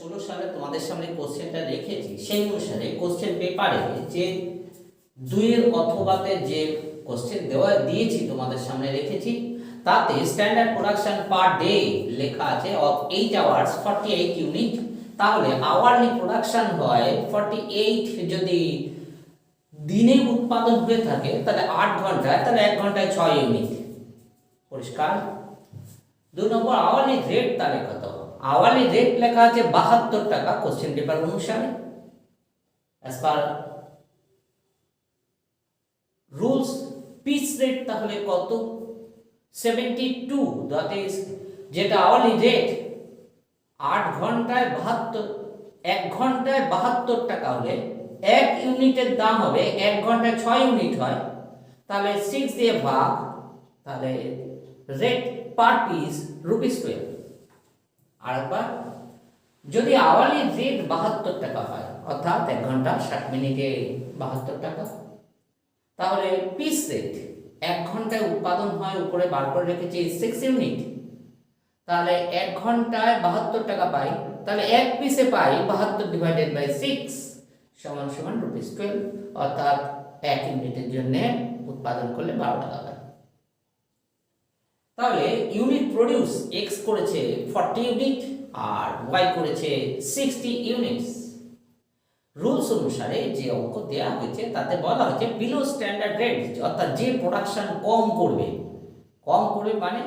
2016 সালে তোমাদের সামনে কোশ্চেনটা রেখেছি, সেই অনুসারে কোশ্চেন পেপারে যে দুইয়ের অথবাতে যে কোশ্চেন দিয়েছি তোমাদের সামনে রেখেছি, তাতে স্ট্যান্ডার্ড প্রোডাকশন পার ডে লেখা আছে অফ 8 আওয়ার্স 48 ইউনিট। তাহলে আওয়ারলি প্রোডাকশন হয় 48, যদি দিনে উৎপাদন হয়ে থাকে তাহলে 8 ঘন্টায়, তাহলে 1 ঘন্টায় 6 ইউনিট। পরিষ্কার? 2 নম্বর আওয়ারলি রেট তাহলে কত? আওয়ারলি রেট লেখা আছে 72 টাকা কোশ্চেন পেপার অনুসারে। As per rules piece rate তাহলে কত? 72, দ্যাট ইজ যেটা আওয়ারলি রেট 8 ঘন্টায় 72, 1 ঘন্টায় 72 টাকা হলে 1 ইউনিটের দাম হবে 1 ঘন্টায় 6 ইউনিট হয়, তাহলে 6 দিয়ে ভাগ, তাহলে রেট পার পিস ₹12। আরেকবার, যদি আওয়ারলি রেট 72 টাকা হয়, অর্থাৎ 1 ঘন্টা 60 মিনিটে 72 টাকা, তাহলে পিস রেট 1 ঘন্টায় উৎপাদন হয়, উপরে বার করে রেখেছি 6 ইউনিট, তাহলে 1 ঘন্টায় 72 টাকা পাই, তাহলে 1 পিসে পাই 72 ডিভাইডেড বাই 6 সমান সমান ₹12, অর্থাৎ 1 ইউনিটের জন্য উৎপাদন করলে 12 টাকা পাই। তাহলে ইউনিট প্রডিউস এক্স করেছে 40 ইউনিট আর ওয়াই করেছে 60 ইউনিটস। রুলস অনুসারে যে অঙ্ক দেওয়া হয়েছে তাতে বলা হয়েছে বিলো স্ট্যান্ডার্ড রেট, অর্থাৎ যে প্রোডাকশন কম করবে মানে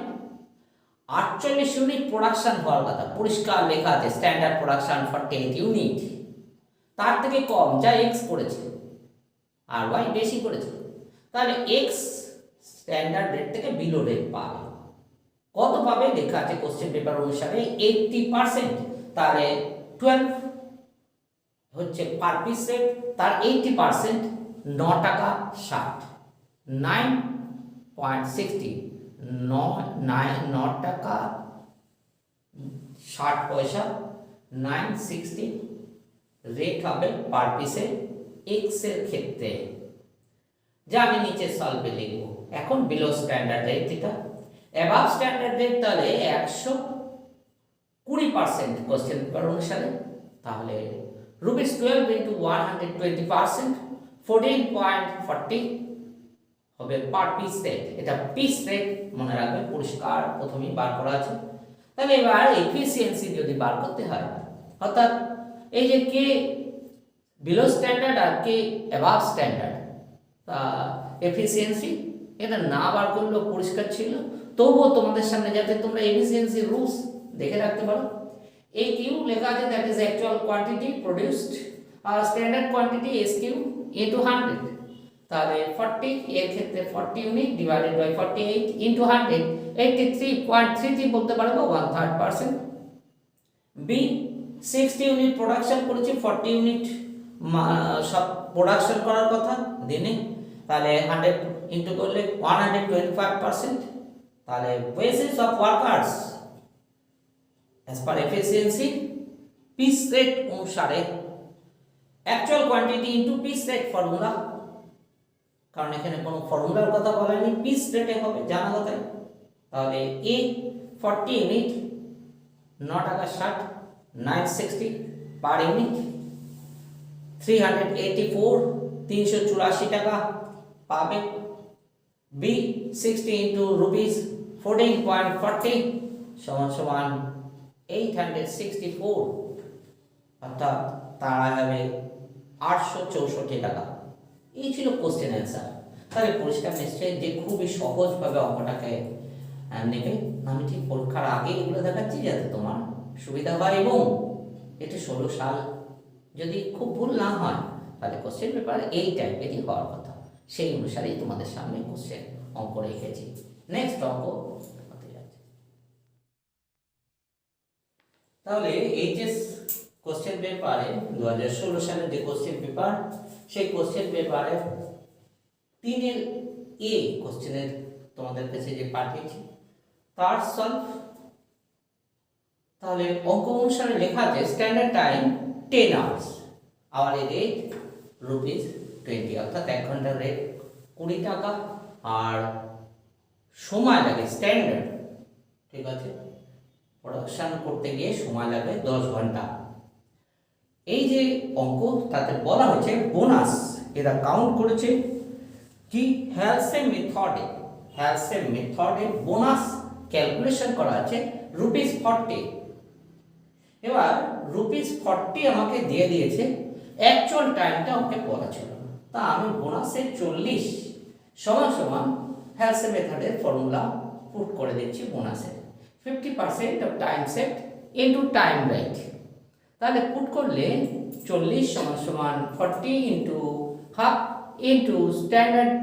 48 ইউনিট প্রোডাকশন হওয়ার কথা, পরিষ্কার লেখা আছে স্ট্যান্ডার্ড প্রোডাকশন 48 ইউনিট, তার থেকে কম যা এক্স করেছে আর ওয়াই বেশি করেছে, তাহলে এক্স স্ট্যান্ডার্ড রেট থেকে বিলো রেট পাবে। কত পাবে লেখা আছে কোশ্চেন পেপার অনুসারে 80%, তাহলে 12 হচ্ছে পার পিস রেট, তার 80% 9 টাকা 60, 9.60, 9 টাকা 60 পয়সা, 960 রেট হবে পার পিসে এক্স এর ক্ষেত্রে, যা আমি নিচে সলভে লিখব। এখন বিলো স্ট্যান্ডার্ড রেট এটা, অ্যাবাভ স্ট্যান্ডার্ড রেট তাহলে 120% কোশ্চেন পেপার অনুসারে, তাহলে ₹12 into 120%, 14.40 হবে পার পিস রেট। এটা পিস রেট মনে রাখবে, পরিষ্কার প্রথমেই বার করা আছে। তাহলে এবার এফিসিয়েন্সি যদি বার করতে হয়, অর্থাৎ এই যে কে বিলো স্ট্যান্ডার্ড আর কে অ্যাবাভ স্ট্যান্ডার্ড, তা এফিসিয়েন্সি এটা না বার করলেও পরিষ্কার ছিল, তবুও তোমাদের সামনে যাতে তোমরা এফিসিয়েন্সি রুলস দেখে রাখতে পারো। এই কিউ লেখা আছে, that is actual quantity produced, আর standard quantity S Q into 100, তাহলে 40 এর ক্ষেত্রে 40 ইউনিট ডিভাইডেড বাই 48 ইনটু 100, 83.33 বলতে পারবো, 1/3%। বি 60 ইউনিট প্রোডাকশন করেছে, 40 ইউনিট সব প্রোডাকশন করার কথা দিনে, তাহলে 100 ইনটু করলে 125%, তাহলে wages of workers as per efficiency piece rate অনুসারে actual quantity into piece rate formula, কারণ এখানে কোনো ফর্মুলার কথা বলা নেই, পিস রেটে হবে জানা কথাই। তাহলে এ 40 ইউনিট 9 টাকা 60, 960 পার ইউনিট, 384 টাকা পাবে। বি 60 ইন্টু ₹14.40 সমান সমান 864, অর্থাৎ তারা হবে 864 টাকা। এই ছিল কোশ্চেন অ্যান্সার। তাহলে পরিষ্কার নিশ্চয়ই যে খুবই সহজভাবে অঙ্কটাকে নেবে। আমি ঠিক পরীক্ষার আগে এগুলো দেখাচ্ছি যাতে তোমার সুবিধা হয়, এবং এটা 16 সাল যদি খুব ভুল না হয় তাহলে কোশ্চেন পেপার এই টাইপেরই হওয়ার কথা, সেই অনুসারেই তোমাদের সামনে কোশ্চেন অঙ্ক রেখেছি। নেক্সট অঙ্ক হতে যাচ্ছে। তাহলে এইচএস কোশ্চেন পেপারে 2016 সালের যে কোশ্চেন পেপার, সেই কোশ্চেন পেপারে 3 এ কোশ্চেনের তোমাদের কাছে যে পাঠিয়েছি তার সলভ। তাহলে অঙ্ক অনুসারে লেখা আছে standard time 10 hours, hourly rate ₹20, অর্থাৎ 1 ঘন্টার রেট 20 টাকা, আর সময় লাগে স্ট্যান্ডার্ড, ঠিক আছে, প্রোডাকশন করতে গিয়ে সময় লাগে 10 ঘন্টা, এই যে অঙ্ক তাতে বলা হয়েছে বোনাস এরা কাউন্ট করেছে কি হ্যালসেম মেথডে বোনাস ক্যালকুলেশন করা আছে ₹40। এবার ₹40 আমাকে দিয়ে দিয়েছে, অ্যাকচুয়াল টাইমটা ওকে বলা ছিল না, তা আমি বোনাসের 40 সমান সমান হ্যালসেম মেথডের ফর্মুলা পুট করে দিচ্ছি বোনাসের 50% of time set into time rate. তাহলে পুট করলে 40 সমান সমান 40 into half into standard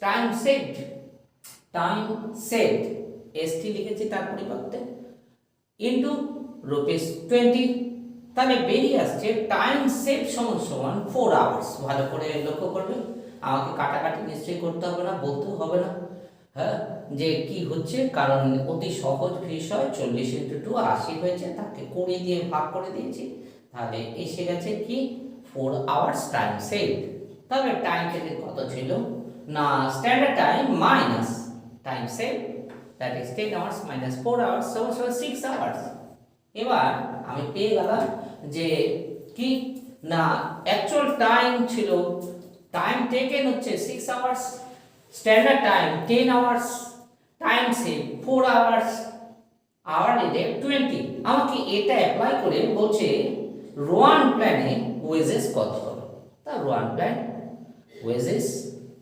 time set ST লিখেছি তার পরিবর্তে ইন্টু ₹20। তাহলে বেরিয়ে আসছে টাইম সেট সমান সমান 4 আওয়ার্স। ভালো করে লক্ষ্য করবে, আমাকে কাটাকাটি নিশ্চয়ই করতে হবে না, বলতেও হবে না হ্যাঁ যে কি হচ্ছে, কারণ অতি সহজ বিষয়। 40 ইন্টু 2 80 হয়েছে, তাকে 20 দিয়ে ভাগ করে দিয়েছি, তাহলে এসে গেছে কি 4 আওয়ার্স টাইম সেট। তবে টাইম সেট কত ছিল না, standard time minus time set, that is 10 hours minus 4 hours সমান 6 আওয়ার্স। এবার আমি পেয়ে গেলাম যে কি না অ্যাকচুয়াল টাইম ছিল, টাইম টেকেন হচ্ছে 6 hours, standard time 10 hours, time save 4 hours, hourly rate 20। আমাকে এটা অ্যাপ্লাই করে বলছে রোয়ান প্ল্যানে ওয়েজেস কত হবে। তা Rowan plan wages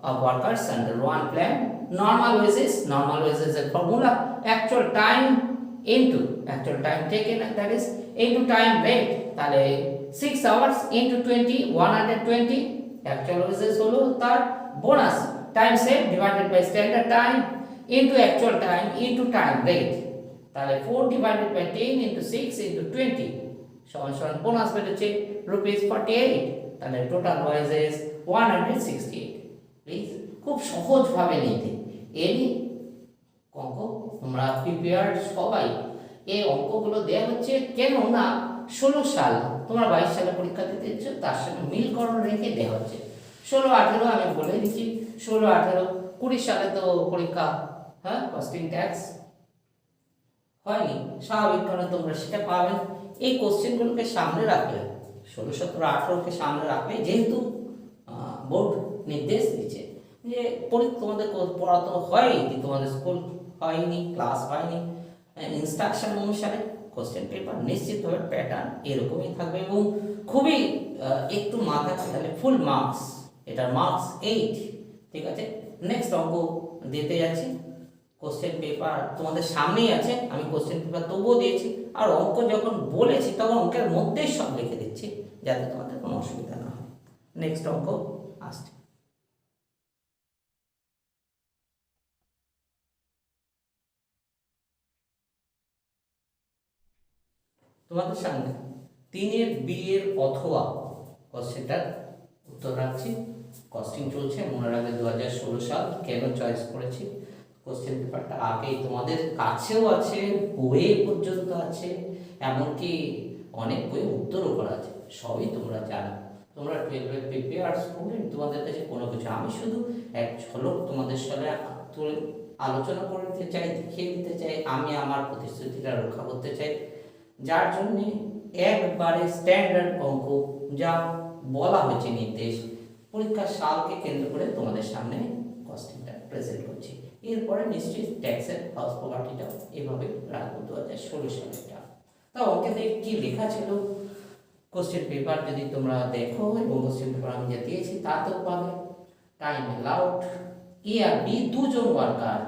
of workers under one plan, normal wages এর formula actual time taken, that is into time rate। তাহলে 6 hours into 20 120 actual wages হলো তার bonus, time save divided by standard time into actual time into time rate। তাহলে 4 divided by 10 into 6 into 20 সমান সমান bonus বেরোচ্ছে ₹48। তাহলে total wages 168। Please খুব সহজভাবে নিতে এই অঙ্ক তোমরা প্রিপেয়ার সবাই। এই অঙ্কগুলো দেওয়া হচ্ছে কেন না 16 সাল তোমরা 22 সালে পরীক্ষা দিতে যাচ্ছ, তার সঙ্গে মিলকরণ রেখে দেওয়া হচ্ছে। 16 18 আমি বলে দিচ্ছি, 16 18 20 সালে তো পরীক্ষা হ্যাঁ কস্টিং ট্যাক্স হয়নি, স্বাভাবিক কারণে তোমরা সেটা পাবেন। এই কোশ্চেনগুলোকে সামনে রাখলে 16 17 18কে সামনে রাখলে, যেহেতু বোর্ড নির্দেশ দিচ্ছে যে তোমাদের পড়াতো হয় কি, তোমাদের স্কুল হয়নি, ক্লাস হয়নি, ইনস্ট্রাকশন অনুসারে কোশ্চেন পেপার নিশ্চিতভাবে প্যাটার্ন এরকমই থাকবে এবং খুবই একটু মাথা খাটালে ফুল মার্কস, এটার মার্কস 8। ঠিক আছে, নেক্সট অঙ্ক দিতে যাচ্ছি। কোশ্চেন পেপার তোমাদের সামনেই আছে, আমি কোশ্চেন পেপার তবুও দিয়েছি, আর অঙ্ক যখন বলেছি তখন অঙ্কের মধ্যেই সব লিখে দিচ্ছি যাতে তোমাদের কোনো অসুবিধা না হয়। নেক্সট অঙ্ক আসছে। তোমাদের সামনে 3 বিয়ের অথবা কোশ্চেনটার উত্তর রাখছি। কস্টিং চলছে, মনে রাখবে 2016 সাল। কেন চয়েস করেছি, কোশ্চেন পেপারটা আগেই তোমাদের কাছেও আছে, বইয়ে পর্যন্ত আছে, এমনকি অনেক বইয়ে উত্তরও করা আছে, সবই তোমরা জানো। তোমরা 12 প্রিপেয়ার স্টুডেন্ট, তোমাদের কাছে কোনো কিছু, আমি শুধু এক ঝলক তোমাদের সাথে আলোচনা করে দিতে চাই, দেখিয়ে দিতে চাই, আমি আমার প্রতিশ্রুতিটা রক্ষা করতে চাই, যার জন্য একবারে স্ট্যান্ডার্ড অঙ্ক যা বলা হয়েছে নির্দেশ, পরীক্ষার সালকে কেন্দ্র করে তোমাদের সামনে কস্টিংটা প্রেজেন্ট করছি। এরপরে নিশ্চয়ই ট্যাক্সের হাউস প্রপার্টিটা এভাবে রাখবো 2016 সালেরটা। তা অঙ্কেতে কি লেখা ছিল, কোশ্চেন পেপার যদি তোমরা দেখো এবং কোশ্চেন পেপার আমি যা দিয়েছি তাতেও পাবে। টাইম অ্যালাউড এ আর বি দুজন ওয়ার্কার,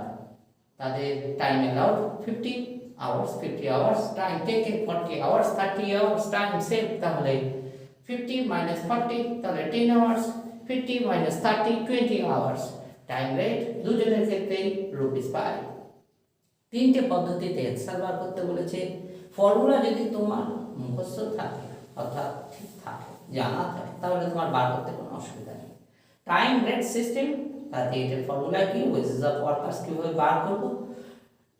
তাদের time allowed 50 hours, 50 hours, time taken 40 hours, 30 hours, time saved, তাহলে 50 minus 40 তাহলে 10 hours, 50 minus 30 20 hours, time rate দুজনের ক্ষেত্রে ₹5। তিনটে পদ্ধতিতে অ্যান্সার বার করতে বলেছে। ফর্মুলা যদি তোমার মুখস্থ থাকে অর্থাৎ ঠিক থাকে, জানা থাকে, তাহলে তোমার বার করতে কোনো অসুবিধা নেই। টাইম রেট সিস্টেম, তাতে এটার ফর্মুলা কি, ওয়েজেস অফ ওয়ার্কার্স কিভাবে বার করবো,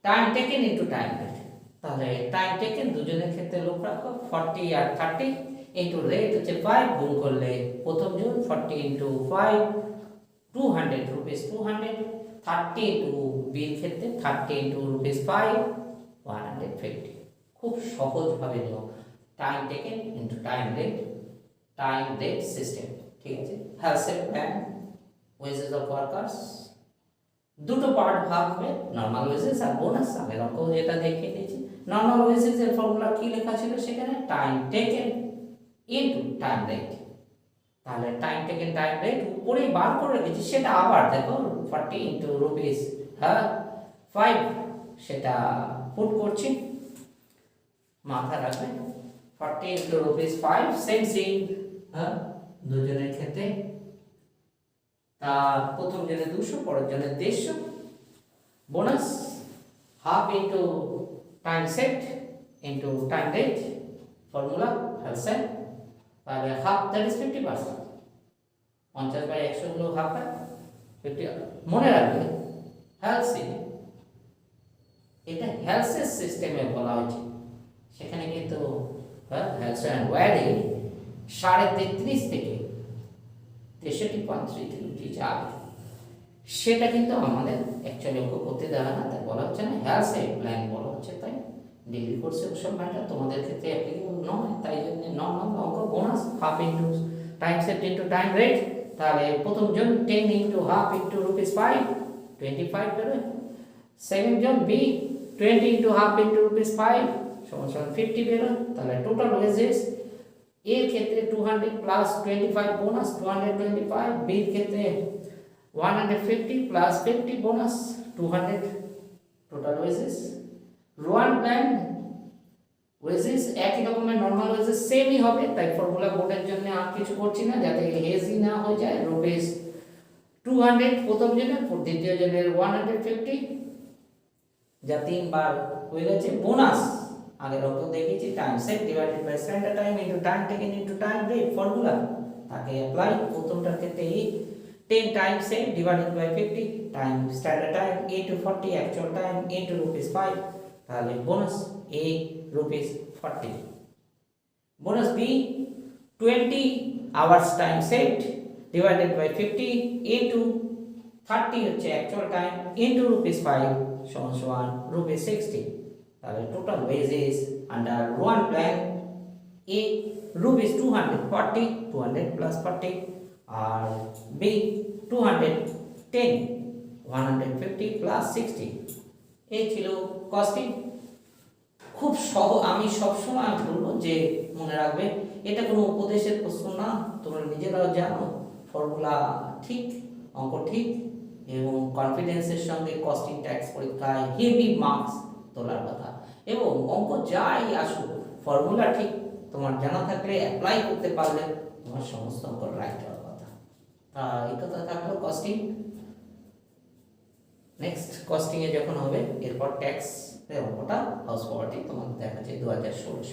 time taken into time rate. তাহলে টাইম টেকেন দুজনের ক্ষেত্রে লোক রাখো 40 আর 30 ইন্টু রেট হচ্ছে 5, গুণ করলে প্রথম জন 40 ইন্টু 5 200 রুপিস 200, 30 ইন্টু বির ক্ষেত্রে 30 ইন্টু ₹5 150। খুব সহজভাবে নিও, time taken into time rate system, ঠিক আছে। হেলসের প্ল্যান, ওয়েজেস অফ ওয়ার্কার্স, দুটো পার্ট ভাগ হবে, নর্মাল ওয়েজেস আর বোনাস। আগের অঙ্ক যেটা দেখিয়ে দিয়েছি, নর্মাল ওয়েজেস এর ফর্মুলা কি লেখা ছিল সেখানে, time taken into time rate. তাহলে টাইম টেকেন টাইম রেট উপরে বার করে রেখেছি, সেটা আবার দেখো 40 ইন্টু রুপিস 5, সেটা পুট করছি, মাথা রাখবে 40 ইন্টু রুপিস 5, সেম দুজনের ক্ষেত্রে। তার প্রথম জনের 200, পরের জনের 150। Bonus half into time set into time rate, formula হেলসেন। তাহলে হাফ, দ্যাট ইজ 50%। 50/100 হলো হাফ, 50। মনে রাখবে হেলসি, এটা হেলসের সিস্টেমে বলা হয়েছে, সেখানে কিন্তু হেলসেন ওয়ারি 33.5 থেকে 63.33 যাবে, সেটা কিন্তু আমাদের অ্যাকচুয়ালি অঙ্ক করতে দেওয়া না, তাই বলা হচ্ছে না, হেলসের প্ল্যান বলা হচ্ছে। তাই ডিগ্রি কোর্সে ওসব ম্যাটার তোমাদের ক্ষেত্রে অ্যাপ্লিকেবল নয়, তাই জন্য নর্মাল অঙ্ক bonus half into time set into time rate. তাহলে প্রথম জন 10 ইন্টু হাফ ইন্টু রুপিস 5, 25 বেরোয়। সেকেন্ড জন B 20 into half into rupees 5 সমান 50 বেরোয়। তাহলে টোটাল ওয়েজেস এর ক্ষেত্রে 200 প্লাস 25 বোনাস 225, বির ক্ষেত্রে 150 plus 50 bonus 200, total wages. Rowan plan wages একই রকমের, নরমাল ওয়েজেস সেমই হবে, তাই ফর্মুলা বোর্ডের জন্য আর কিছু করছি না, যাতে হেজি না হয়ে যায়। রুপিস 200 প্রথম জনের, দ্বিতীয় জনের 150, যা 3 বার হয়ে গেছে। বোনাস আগের অঙ্ক দেখিয়েছি, time set divided by standard time into time taken into time rate, formula তাকে অ্যাপ্লাই। প্রথমটার ক্ষেত্রে 10 time set divided by 50 time standard time into 40 actual time into rupees 5, তাহলে bonus A rupees 40। Bonus B 20 hours time set divided by 50 into 30 হচ্ছে actual time into rupees 5 সমান rupees 60। তাহলে total wages under one plan A rupees 240, 200 plus 40, আর B 210, 150 plus 60। এই ছিল costing. খুব আমি সবসময় বলবো যে মনে রাখবে, এটা কোনো উপদেশের প্রশ্ন না, তোমরা নিজেরাও জানো ফর্মুলা ঠিক, অঙ্ক ঠিক, এবং কনফিডেন্সের সঙ্গে কস্টিং ট্যাক্স পরীক্ষায় হেভি মার্কস তোলার কথা। এবং অঙ্ক যাই আসুক, ফর্মুলা ঠিক তোমার জানা থাকলে, অ্যাপ্লাই করতে পারলে তোমার সমস্ত অঙ্ক রাইট হওয়ার কথা। তা এই কথা থাকলো কস্টিং। নেক্সট কস্টিং এ যখন হবে, এরপর ট্যাক্স এর অঙ্কটা হাউস প্রপার্টি তোমাদের দেখা যায় 2016।